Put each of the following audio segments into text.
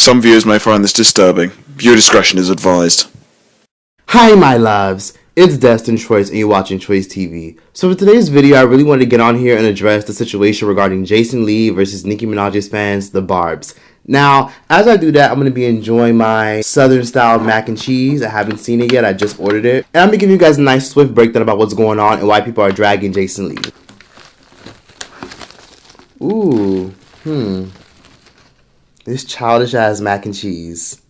Some viewers may find this disturbing. Viewer discretion is advised. Hi my loves, it's Destin Troyce and you're watching Troyce TV. So for today's video, I really wanted to get on here and address the situation regarding Jason Lee versus Nicki Minaj's fans, the BARBZ. Now, as I do that, I'm going to be enjoying my Southern style mac and cheese. I haven't seen it yet, I just ordered it. And I'm going to give you guys a nice swift breakdown about what's going on and why people are dragging Jason Lee. Ooh, this childish ass mac and cheese.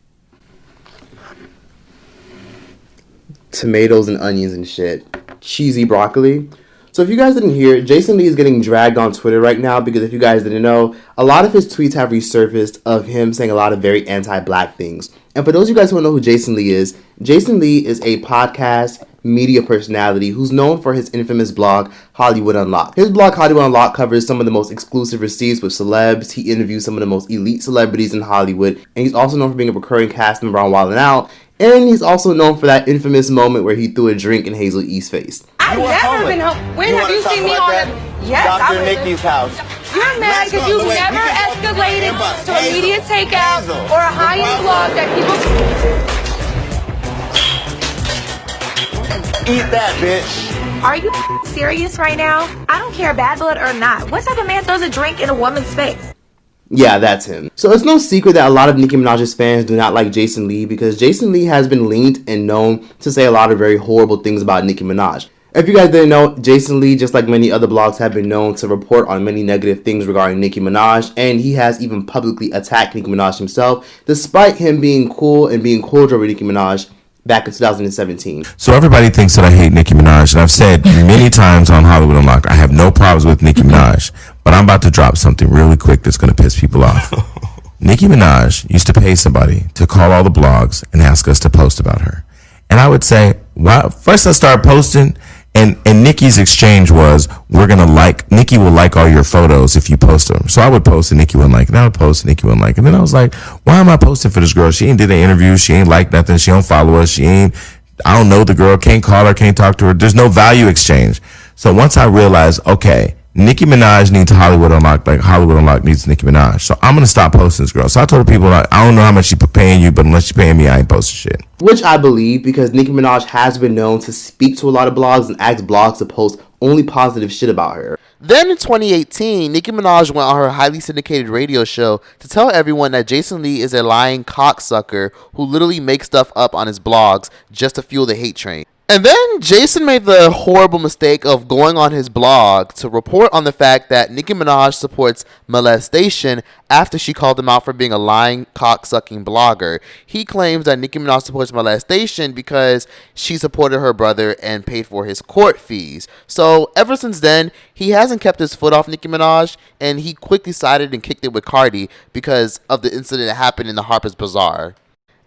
Tomatoes and onions and shit. Cheesy broccoli. So if you guys didn't hear, Jason Lee is getting dragged on Twitter right now because if you guys didn't know, a lot of his tweets have resurfaced of him saying a lot of very anti-black things. And for those of you guys who don't know who Jason Lee is a podcast media personality who's known for his infamous blog, Hollywood Unlocked. His blog, Hollywood Unlocked, covers some of the most exclusive receipts with celebs. He interviews some of the most elite celebrities in Hollywood. And he's also known for being a recurring cast member on Wild 'N Out. And he's also known for that infamous moment where he threw a drink in Hazel E's face. I've never been home. When have you seen me on a... Yes, Dr. Nicki's house. You're mad because you've never escalated to a media takeout or a high-end blog that people... Eat that, bitch. Are you serious right now? I don't care, bad blood or not. What type of man throws a drink in a woman's face? Yeah, that's him. So it's no secret that a lot of Nicki Minaj's fans do not like Jason Lee because Jason Lee has been linked and known to say a lot of very horrible things about Nicki Minaj. If you guys didn't know, Jason Lee, just like many other blogs, have been known to report on many negative things regarding Nicki Minaj, and he has even publicly attacked Nicki Minaj himself, despite him being cool and being cordial with Nicki Minaj back in 2017. So everybody thinks that I hate Nicki Minaj, and I've said many times on Hollywood Unlocked, I have no problems with Nicki Minaj, but I'm about to drop something really quick that's going to piss people off. Nicki Minaj used to pay somebody to call all the blogs and ask us to post about her. And I would say, well, first I start posting, and Nicki's exchange was, Nicki will like all your photos if you post them. So I would post and Nicki wouldn't like, and I would post and Nicki wouldn't like. And then I was like, why am I posting for this girl? She ain't did an interview, she ain't like nothing, she don't follow us, I don't know the girl, can't call her, can't talk to her. There's no value exchange. So once I realized, okay, Nicki Minaj needs Hollywood Unlocked like Hollywood Unlocked needs Nicki Minaj. So I'm going to stop posting this girl. So I told people, I don't know how much she's paying you, but unless she's paying me, I ain't posting shit. Which I believe because Nicki Minaj has been known to speak to a lot of blogs and ask blogs to post only positive shit about her. Then in 2018, Nicki Minaj went on her highly syndicated radio show to tell everyone that Jason Lee is a lying cocksucker who literally makes stuff up on his blogs just to fuel the hate train. And then Jason made the horrible mistake of going on his blog to report on the fact that Nicki Minaj supports molestation after she called him out for being a lying, cock-sucking blogger. He claims that Nicki Minaj supports molestation because she supported her brother and paid for his court fees. So ever since then, he hasn't kept his foot off Nicki Minaj, and he quickly sided and kicked it with Cardi because of the incident that happened in the Harper's Bazaar.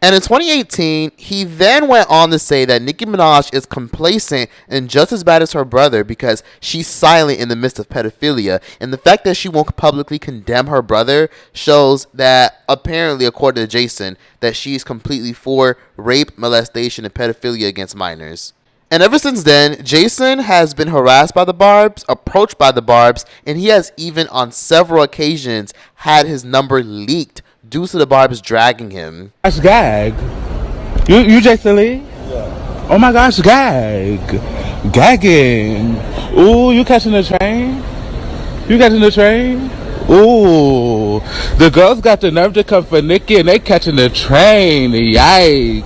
And in 2018, he then went on to say that Nicki Minaj is complacent and just as bad as her brother because she's silent in the midst of pedophilia. And the fact that she won't publicly condemn her brother shows that apparently, according to Jason, that she's completely for rape, molestation, and pedophilia against minors. And ever since then, Jason has been harassed by the BARBZ, approached by the BARBZ, and he has even on several occasions had his number leaked due to the BARBZ dragging him. Gosh, gag. You Jason Lee? Yeah. Oh my gosh, gag. Gagging. Ooh, you catching the train? You catching the train? Ooh. The girls got the nerve to come for Nicki and they catching the train. Yikes.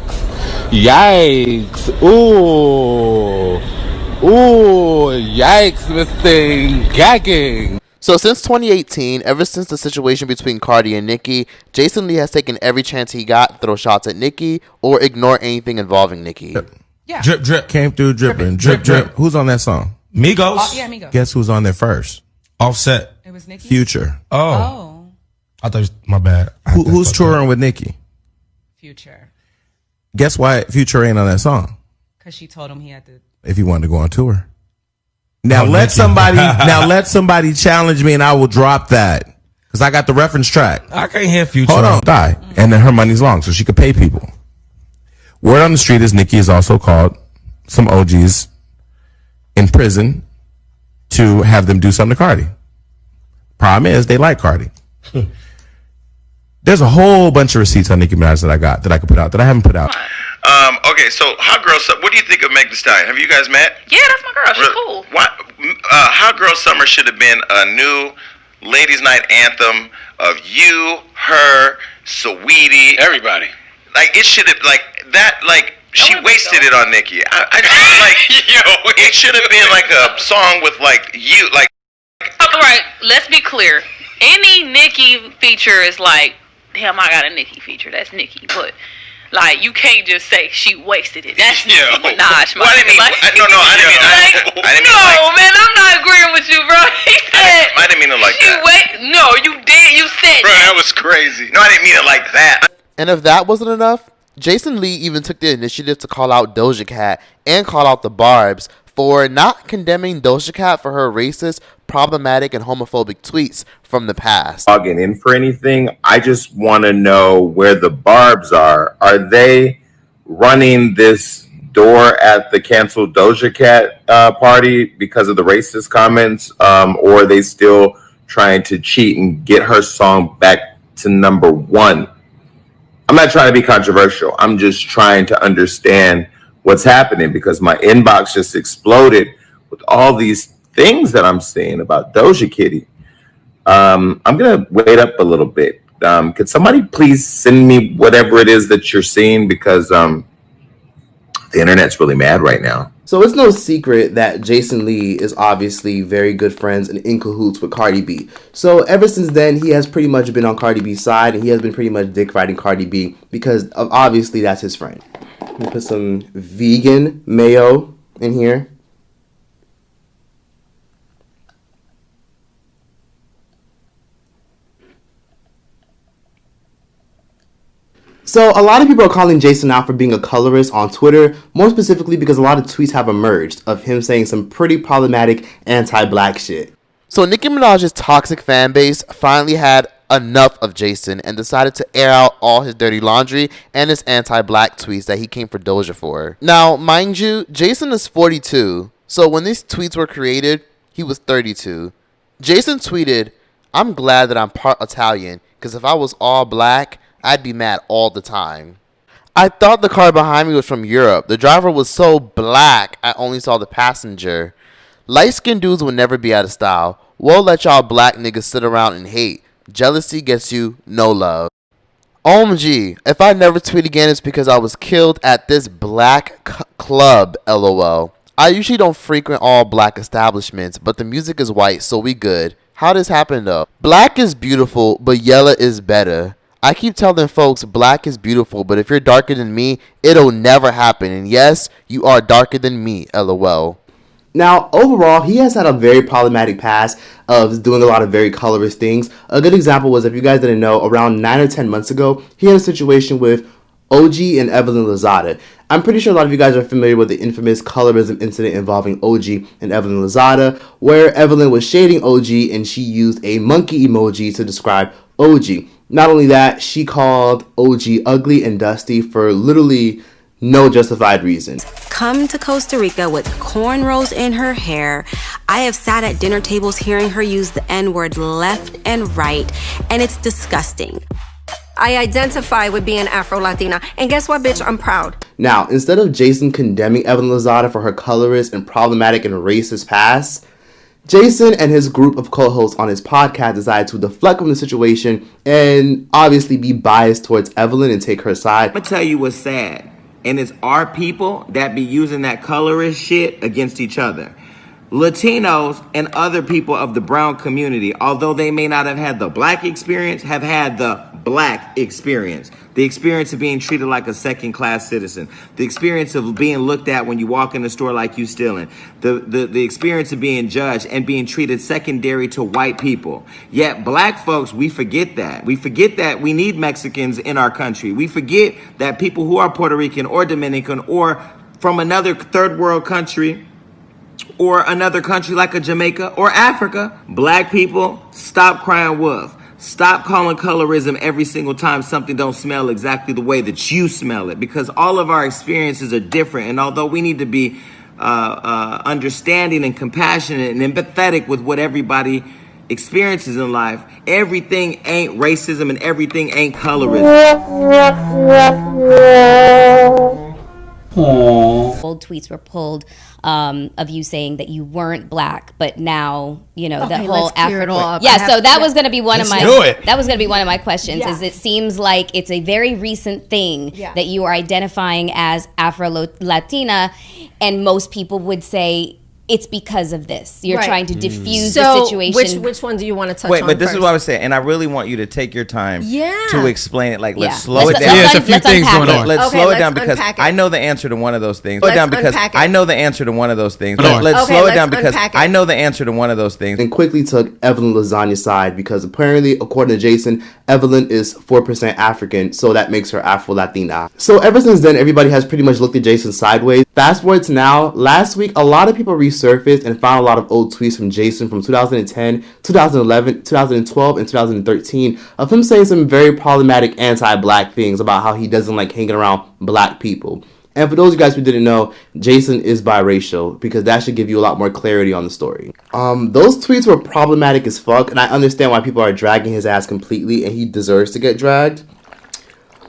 Yikes. Ooh. Ooh. Yikes, Miss Thing. Gagging. So since 2018, ever since the situation between Cardi and Nicki, Jason Lee has taken every chance he got to throw shots at Nicki or ignore anything involving Nicki. Yeah. Drip, drip. Came through dripping. Drip, drip. Who's on that song? Migos. Yeah, Migos. Guess who's on there first? Offset. It was Nicki? Future. Oh. I thought it was, my bad. Who's touring with Nicki? Future. Guess why Future ain't on that song? Because she told him he had to... If he wanted to go on tour. Now let somebody challenge me and I will drop that. Because I got the reference track. I can't hear Future. Hold on. Die. And then her money's long, so she could pay people. Word on the street is Nicki has also called some OGs in prison to have them do something to Cardi. Problem is, they like Cardi. There's a whole bunch of receipts on Nicki Minaj that I got that I could put out that I haven't put out. Okay, so Hot Girl Summer, what do you think of Meg Thee Stallion? Have you guys met? Yeah, that's my girl. She's cool. Hot Girl Summer should have been a new ladies' night anthem of you, her, Saweetie, everybody. Like it should have she wasted it on Nicki. I just feel like it should have been like a song with like you like. All right, let's be clear. Any Nicki feature is like, damn, I got a Nicki feature. That's Nicki, but. Like, you can't just say she wasted it. That's Nicki Minaj. Well, I didn't mean, I didn't mean man, I'm not agreeing with you, bro. He said, I didn't mean it like that. No, you did. You said bro, that was crazy. No, I didn't mean it like that. And if that wasn't enough, Jason Lee even took the initiative to call out Doja Cat and call out the BARBZ for not condemning Doja Cat for her racist, problematic, and homophobic tweets from the past. Logging in for anything, I just want to know where the BARBZ are. Are they running this door at the canceled Doja Cat party because of the racist comments, or are they still trying to cheat and get her song back to #1? I'm not trying to be controversial. I'm just trying to understand what's happening because my inbox just exploded with all these things that I'm seeing about Doja Kitty. I'm gonna wait up a little bit. Could somebody please send me whatever it is that you're seeing, because the internet's really mad right now. So it's no secret that Jason Lee is obviously very good friends and in cahoots with Cardi B. So ever since then, he has pretty much been on Cardi B's side, and he has been pretty much dick riding Cardi B because obviously that's his friend. Let me put some vegan mayo in here. So a lot of people are calling Jason out for being a colorist on Twitter, more specifically because a lot of tweets have emerged of him saying some pretty problematic anti-black shit. So Nicki Minaj's toxic fan base finally had enough of Jason and decided to air out all his dirty laundry and his anti-black tweets that he came for Doja for. Now, mind you, Jason is 42, so when these tweets were created, he was 32. Jason tweeted, "I'm glad that I'm part Italian, because if I was all black, I'd be mad all the time. I thought the car behind me was from Europe. The driver was so black, I only saw the passenger. Light-skinned dudes will never be out of style. We'll let y'all black niggas sit around and hate. Jealousy gets you no love." OMG, if I never tweet again, it's because I was killed at this black club, LOL. I usually don't frequent all black establishments, but the music is white, so we good. How this happen though? Black is beautiful, but yellow is better. I keep telling folks black is beautiful, but if you're darker than me, it'll never happen. And yes, you are darker than me, LOL. Now, overall, he has had a very problematic past of doing a lot of very colorist things. A good example was, if you guys didn't know, around 9 or 10 months ago, he had a situation with OG and Evelyn Lozada. I'm pretty sure a lot of you guys are familiar with the infamous colorism incident involving OG and Evelyn Lozada, where Evelyn was shading OG and she used a monkey emoji to describe OG. Not only that, she called OG ugly and dusty for literally no justified reason. Come to Costa Rica with cornrows in her hair. I have sat at dinner tables hearing her use the N-word left and right, and it's disgusting. I identify with being Afro-Latina, and guess what, bitch? I'm proud. Now, instead of Jason condemning Evelyn Lozada for her colorist and problematic and racist past, Jason and his group of co-hosts on his podcast decided to deflect from the situation and obviously be biased towards Evelyn and take her side. I'm gonna tell you what's sad, and it's our people that be using that colorist shit against each other. Latinos and other people of the brown community, although they may not have had the black experience, have had the black experience. The experience of being treated like a second-class citizen. The experience of being looked at when you walk in the store like you stealing. The experience of being judged and being treated secondary to white people. Yet black folks, we forget that. We forget that we need Mexicans in our country. We forget that people who are Puerto Rican or Dominican or from another third world country or another country like a Jamaica or Africa, black people, stop crying wolf. Stop calling colorism every single time something don't smell exactly the way that you smell it, because all of our experiences are different. And although we need to be understanding and compassionate and empathetic with what everybody experiences in life, everything ain't racism and everything ain't colorism. Old tweets were pulled of you saying that you weren't black, but now the whole African. Yeah, so that was going to be one of my. That was going to be one of my questions. Is it seems like it's a very recent thing that you are identifying as Afro-Latina, and most people would say it's because of this. You're trying to diffuse the situation. Which one do you want to touch on? Wait, but this first? is what I was saying, and I really want you to take your time to explain it. Like, let's slow Let's it down. There's a few things going on. Let's slow it down because I know the answer to one of those things. Slow it down because I know the answer to one of those things. Let's slow it down because I know the answer to one of those things. And quickly took Evelyn Lasagna's side because apparently, according to Jason, Evelyn is 4% African, so that makes her Afro-Latina. So ever since then, everybody has pretty much looked at Jason sideways. Fast forward to now, last week, a lot of people resurfaced and found a lot of old tweets from Jason from 2010, 2011, 2012, and 2013 of him saying some very problematic anti-black things about how he doesn't like hanging around black people. And for those of you guys who didn't know, Jason is biracial, because that should give you a lot more clarity on the story. Those tweets were problematic as fuck, and I understand why people are dragging his ass completely, and he deserves to get dragged.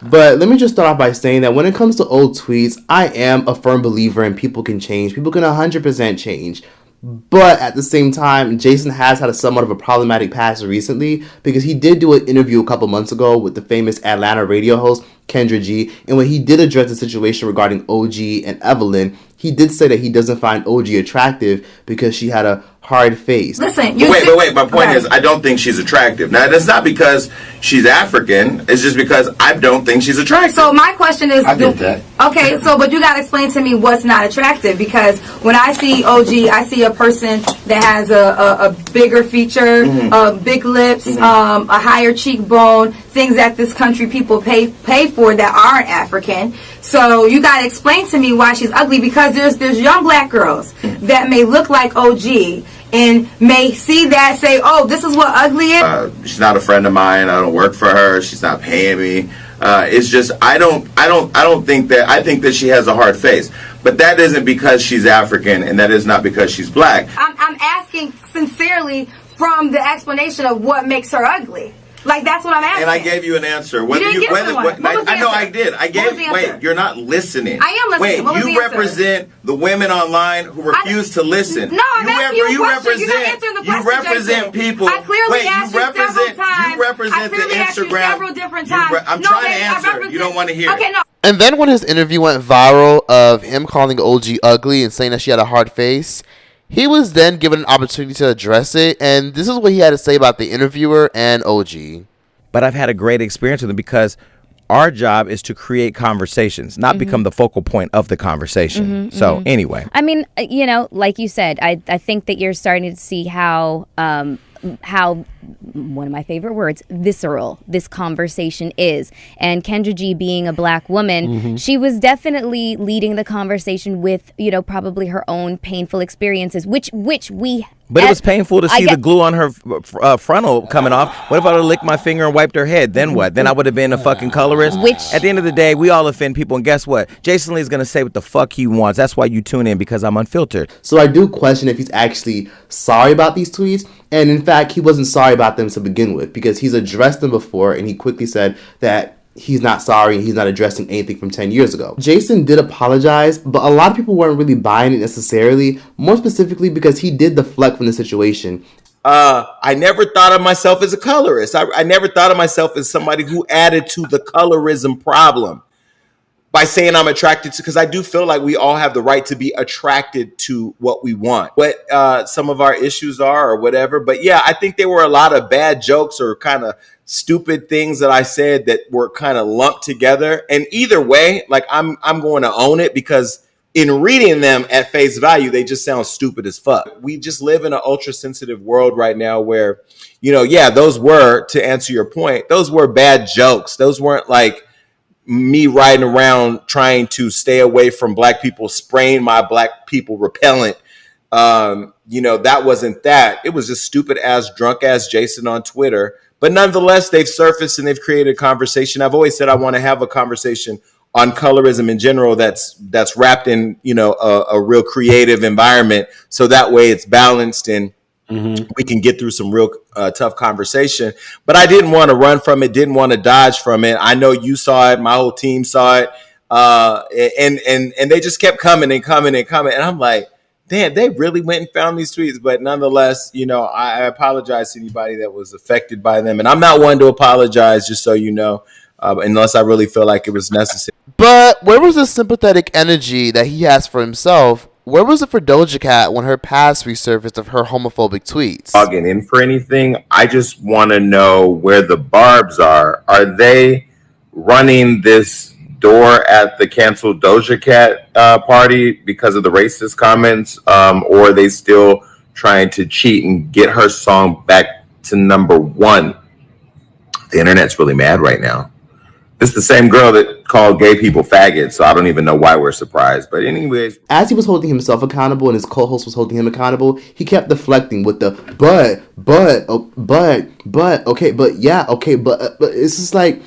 But let me just start off by saying that when it comes to old tweets, I am a firm believer in people can change. People can 100% change. But at the same time, Jason has had a somewhat of a problematic past recently because he did do an interview a couple months ago with the famous Atlanta radio host Kendra G, and when he did address the situation regarding OG and Evelyn, he did say that he doesn't find OG attractive because she had a hard face. Listen, wait. My point is, I don't think she's attractive. Now, that's not because she's African. It's just because I don't think she's attractive. So my question is, I get that. Okay, so but you got to explain to me what's not attractive, because when I see OG, I see a person that has a bigger feature, big lips, a higher cheekbone, things that this country people pay for that aren't African. So you got to explain to me why she's ugly, because there's young black girls that may look like OG and may see that, say, oh, this is what ugly is. She's not a friend of mine. I don't work for her. She's not paying me. It's just I don't think that. I think that she has a hard face, but that isn't because she's African, and that is not because she's black. I'm asking sincerely from the explanation of what makes her ugly. Like, that's what I'm asking. And I gave you an answer. Whether you didn't give me one. What was the I know answer? I did. I gave. Wait, you're not listening. I am listening. What was Wait, the you answer? represent the women online who refuse to listen. No, I'm asking you a question. You're not answering the question, You represent Jason. people. I clearly asked you several times. You represent the Instagram. Several different times. I'm trying to answer. You don't want to hear. Okay, no. And then when his interview went viral of him calling OG ugly and saying that she had a hard face, he was then given an opportunity to address it, and this is what he had to say about the interviewer and OG. But I've had a great experience with them because our job is to create conversations, not become the focal point of the conversation. So anyway. I mean, like you said, I think that you're starting to see how one of my favorite words, visceral, this conversation is. And Kendra G, being a black woman, she was definitely leading the conversation with, probably her own painful experiences, which we. But it was painful to see the glue on her frontal coming off. What if I would have licked my finger and wiped her head? Then what? Then I would have been a fucking colorist? At the end of the day, we all offend people. And guess what? Jason Lee's going to say what the fuck he wants. That's why you tune in, because I'm unfiltered. So I do question if he's actually sorry about these tweets. And in fact, he wasn't sorry about them to begin with, because he's addressed them before and he quickly said that he's not sorry and he's not addressing anything from 10 years ago. Jason did apologize, but a lot of people weren't really buying it necessarily, more specifically because he did deflect from the situation. I never thought of myself as a colorist. I never thought of myself as somebody who added to the colorism problem by saying I'm attracted to, because I do feel like we all have the right to be attracted to what we want, what some of our issues are or whatever. But yeah, I think there were a lot of bad jokes or kind of stupid things that I said that were kind of lumped together. And either way, like I'm going to own it, because in reading them at face value, they just sound stupid as fuck. We just live in an ultra sensitive world right now where, those were, to answer your point, those were bad jokes. Those weren't like me riding around trying to stay away from black people, spraying my black people repellent. That wasn't that. It was just stupid ass, drunk ass Jason on Twitter. But nonetheless, they've surfaced and they've created a conversation. I've always said I want to have a conversation on colorism in general that's wrapped in, a real creative environment. So that way it's balanced and we can get through some real tough conversation. But I didn't want to run from it, didn't want to dodge from it. I know you saw it, my whole team saw it, and they just kept coming and coming and coming. And I'm like, damn, they really went and found these tweets. But nonetheless, I apologize to anybody that was affected by them. And I'm not one to apologize, just so you know, unless I really feel like it was necessary. But where was the sympathetic energy that he has for himself? Where was it for Doja Cat when her past resurfaced of her homophobic tweets? Logging in for anything. I just want to know where the BARBZ are. Are they running this door at the canceled Doja Cat party because of the racist comments, or are they still trying to cheat and get her song back to #1? The internet's really mad right now. It's the same girl that called gay people faggots, so I don't even know why we're surprised. But anyways. As he was holding himself accountable and his co-host was holding him accountable, he kept deflecting with the but it's just like,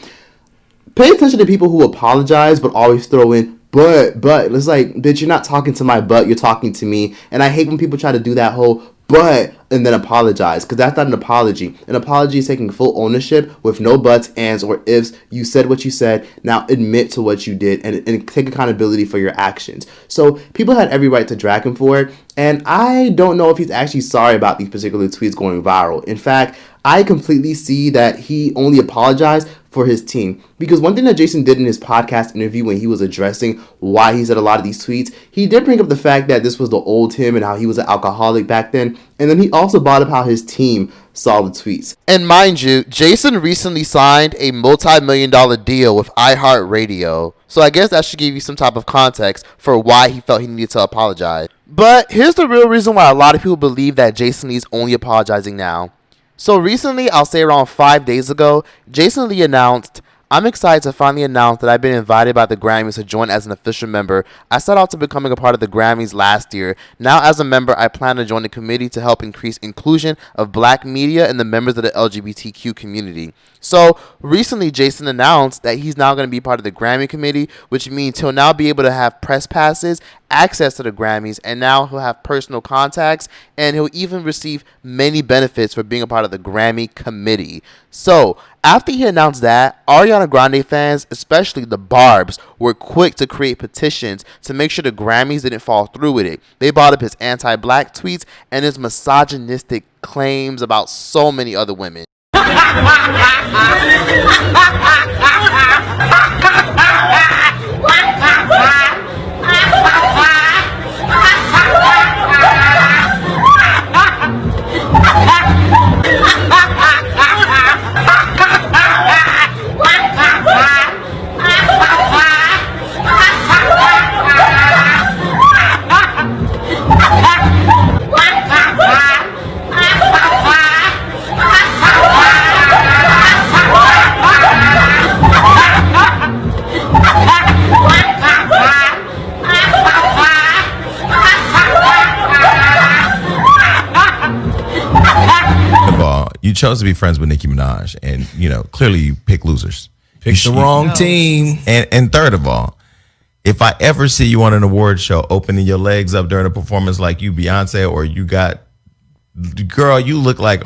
pay attention to people who apologize but always throw in but. It's like, bitch, you're not talking to my butt, you're talking to me. And I hate when people try to do that whole but and then apologize, because that's not an apology. An apology is taking full ownership with no buts, ands, or ifs. You said what you said. Now admit to what you did and take accountability for your actions. So people had every right to drag him for it, and I don't know if he's actually sorry about these particular tweets going viral. In fact, I completely see that he only apologized for his team. Because one thing that Jason did in his podcast interview when he was addressing why he said a lot of these tweets, he did bring up the fact that this was the old him and how he was an alcoholic back then. And then he also brought up how his team saw the tweets. And mind you, Jason recently signed a multi-million-dollar deal with iHeartRadio. So I guess that should give you some type of context for why he felt he needed to apologize. But here's the real reason why a lot of people believe that Jason Lee's only apologizing now. So recently, I'll say around 5 days ago, Jason Lee announced, "I'm excited to finally announce that I've been invited by the Grammys to join as an official member. I set out to becoming a part of the Grammys last year. Now as a member, I plan to join the committee to help increase inclusion of black media and the members of the LGBTQ community." So recently, Jason announced that he's now going to be part of the Grammy committee, which means he'll now be able to have press passes, access to the Grammys, and now he'll have personal contacts, and he'll even receive many benefits for being a part of the Grammy committee. So after he announced that, Ariana Grande fans, especially the BARBZ, were quick to create petitions to make sure the Grammys didn't fall through with it. They brought up his anti-black tweets and his misogynistic claims about so many other women. You chose to be friends with Nicki Minaj, and clearly you pick losers. Picked the wrong team. And third of all, if I ever see you on an award show opening your legs up during a performance like you Beyonce, or you got, girl, you look like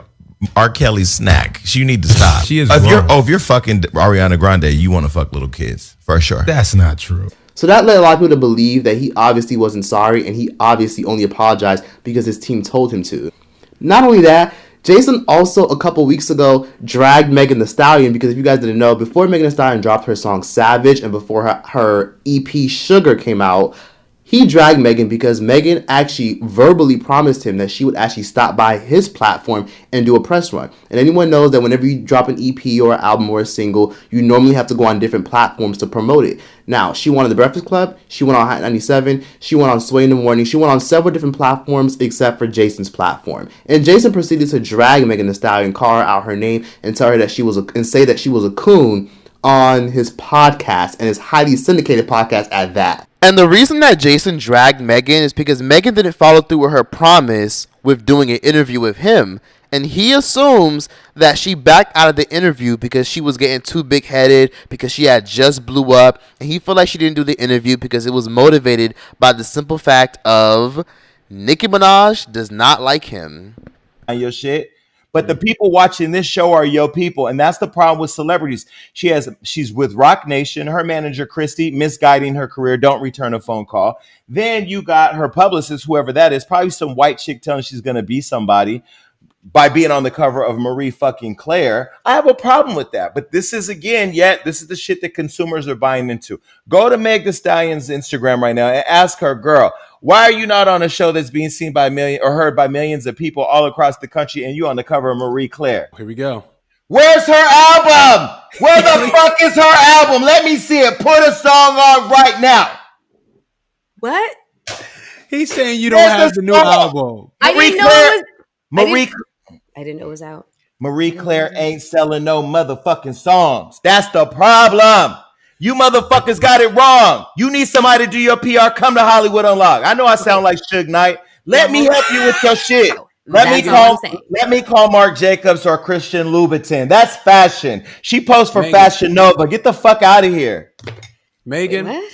R. Kelly's snack. You need to stop. She is if you're fucking Ariana Grande, you want to fuck little kids for sure. That's not true. So that led a lot of people to believe that he obviously wasn't sorry, and he obviously only apologized because his team told him to. Not only that, Jason also a couple weeks ago dragged Megan Thee Stallion, because if you guys didn't know, before Megan Thee Stallion dropped her song Savage and before her EP Sugar came out, he dragged Megan because Megan actually verbally promised him that she would actually stop by his platform and do a press run. And anyone knows that whenever you drop an EP or an album or a single, you normally have to go on different platforms to promote it. Now, she went on The Breakfast Club, she went on Hot 97, she went on Sway in the Morning, she went on several different platforms except for Jason's platform. And Jason proceeded to drag Megan Thee Stallion, call her out her name, and tell her that she was and say that she was a coon on his podcast, and his highly syndicated podcast at that. And the reason that Jason dragged Megan is because Megan didn't follow through with her promise with doing an interview with him. And he assumes that she backed out of the interview because she was getting too big-headed, because she had just blew up. And he felt like she didn't do the interview because it was motivated by the simple fact of Nicki Minaj does not like him. your shit. But the people watching this show are your people, and that's the problem with celebrities. She's with Rock Nation, her manager Christy, misguiding her career. Don't return a phone call. Then you got her publicist, whoever that is, probably some white chick telling she's gonna be somebody by being on the cover of Marie fucking Claire. I have a problem with that. But this is this is the shit that consumers are buying into. Go to Meg Thee Stallion's Instagram right now and ask her, girl, why are you not on a show that's being seen by heard by millions of people all across the country, and you on the cover of Marie Claire? Here we go. Where's her album? Where the fuck is her album? Let me see it. Put a song on right now. What? He's saying you don't have the new album. I didn't know it was. I didn't know it was out. Marie Claire ain't selling no motherfucking songs. That's the problem. You motherfuckers got it wrong. You need somebody to do your PR. Come to Hollywood Unlocked. I know I sound like Suge Knight. Let me help you with your shit. Let me call Marc Jacobs or Christian Louboutin. That's fashion. She posts for Fashion Nova. Get the fuck out of here. Megan,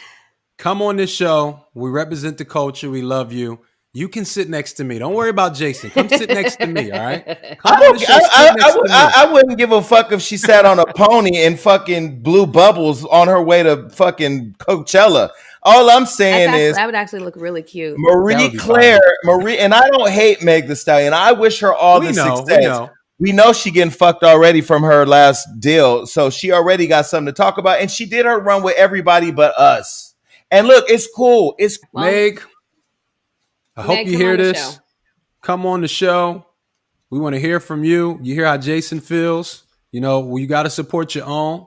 come on this show. We represent the culture. We love you. You can sit next to me. Don't worry about Jason. Come sit next to me, all right? I wouldn't give a fuck if she sat on a pony and fucking blew bubbles on her way to fucking Coachella. All I'm saying is that would actually look really cute. Marie Claire, and I don't hate Meg Thee Stallion. I wish her all the success. We know she getting fucked already from her last deal, so she already got something to talk about, and she did her run with everybody but us. And look, it's cool. Meg, I hope you hear this. Come on the show. We want to hear from you. You hear how Jason feels. You know, you got to support your own.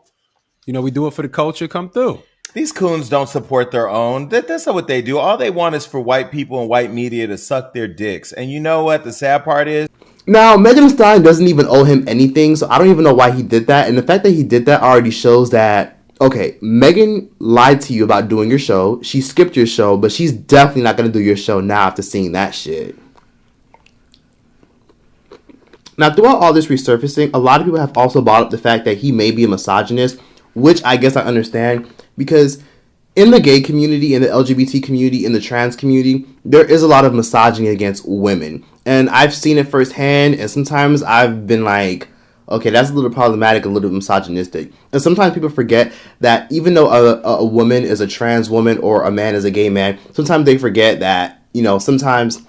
You know, we do it for the culture. Come through. These coons don't support their own. That's not what they do. All they want is for white people and white media to suck their dicks. And you know what the sad part is? Now, Megan Thee Stallion doesn't even owe him anything, so I don't even know why he did that. And the fact that he did that already shows that, okay, Megan lied to you about doing your show. She skipped your show, but she's definitely not going to do your show now after seeing that shit. Now, throughout all this resurfacing, a lot of people have also brought up the fact that he may be a misogynist, which I guess I understand, because in the gay community, in the LGBT community, in the trans community, there is a lot of misogyny against women. And I've seen it firsthand, and sometimes I've been like, okay, that's a little problematic, a little misogynistic. And sometimes people forget that even though a woman is a trans woman or a man is a gay man, sometimes they forget that, you know, sometimes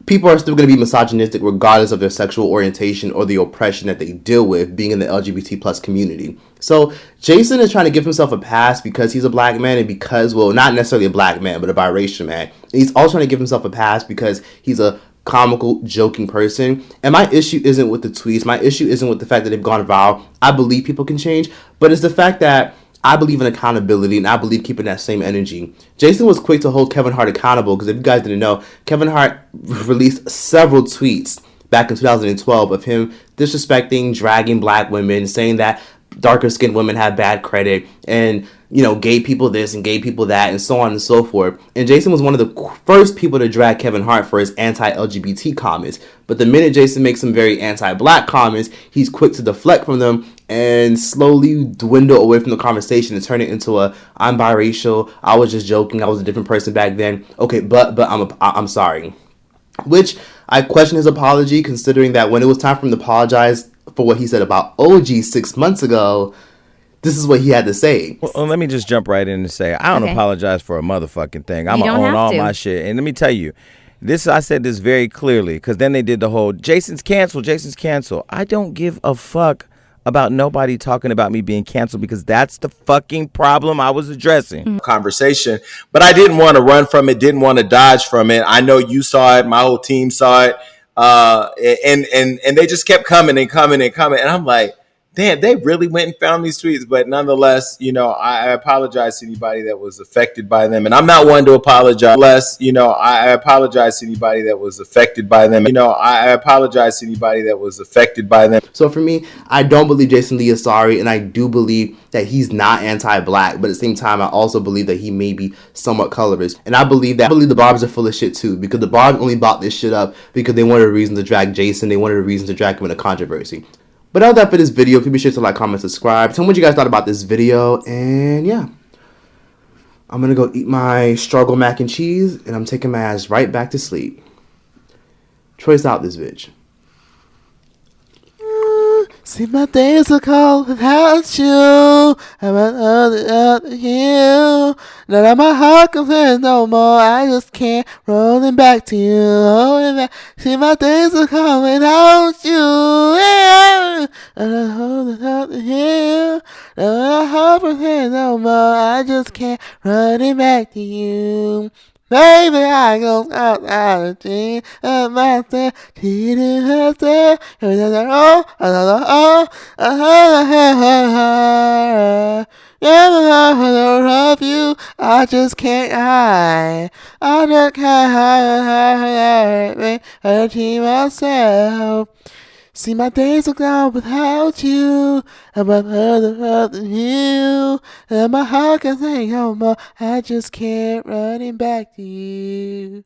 people are still going to be misogynistic regardless of their sexual orientation or the oppression that they deal with being in the LGBT plus community. So Jason is trying to give himself a pass because he's a black man and because, well, not necessarily a black man, but a biracial man. And he's also trying to give himself a pass because he's a comical, joking person. And my issue isn't with the tweets. My issue isn't with the fact that they've gone viral. I believe people can change, but it's the fact that I believe in accountability and I believe keeping that same energy. Jason was quick to hold Kevin Hart accountable because if you guys didn't know, Kevin Hart released several tweets back in 2012 of him disrespecting, dragging black women, saying that darker skinned women have bad credit and, you know, gay people this and gay people that and so on and so forth. And Jason was one of the first people to drag Kevin Hart for his anti-LGBT comments. But the minute Jason makes some very anti-black comments, he's quick to deflect from them and slowly dwindle away from the conversation and turn it into a, I'm biracial, I was just joking, I was a different person back then. Okay, but I'm sorry. Which I question his apology, considering that when it was time for him to apologize for what he said about OG 6 months ago, this is what he had to say. Well, let me just jump right in and say, I don't apologize for a motherfucking thing. I'm going to own all my shit. And let me tell you, I said this very clearly, because then they did the whole, Jason's canceled. I don't give a fuck about nobody talking about me being canceled because that's the fucking problem I was addressing. Conversation, but I didn't want to run from it, didn't want to dodge from it. I know you saw it, my whole team saw it, and they just kept coming and coming and coming, and I'm like, damn, they really went and found these tweets. But nonetheless, you know, I apologize to anybody that was affected by them. And I'm not one to apologize. I apologize to anybody that was affected by them. I apologize to anybody that was affected by them. So for me, I don't believe Jason Lee is sorry. And I do believe that he's not anti-black. But at the same time, I also believe that he may be somewhat colorist. And I believe the BARBZ are full of shit too. Because the BARBZ only bought this shit up because they wanted a reason to drag Jason. They wanted a reason to drag him in a controversy. But that's that for this video. Please be sure to like, comment, subscribe. Tell me what you guys thought about this video. And yeah, I'm going to go eat my struggle mac and cheese. And I'm taking my ass right back to sleep. Troyce out this bitch. See, my days are cold without you. I'm other you. None of my heart compares no more. I just can't roll it back to you. Rolling back. See, my days are cold without you. Yeah. And I hold it up to you. None of my heart compares no more. I just can't run it back to you. Baby, I go out of the myself, cheating myself, I love you, I just can't hide. I just can't hide, hurting myself. See, my days are gone without you. I'm other than you. And my heart can say no more. I just can't run it back to you.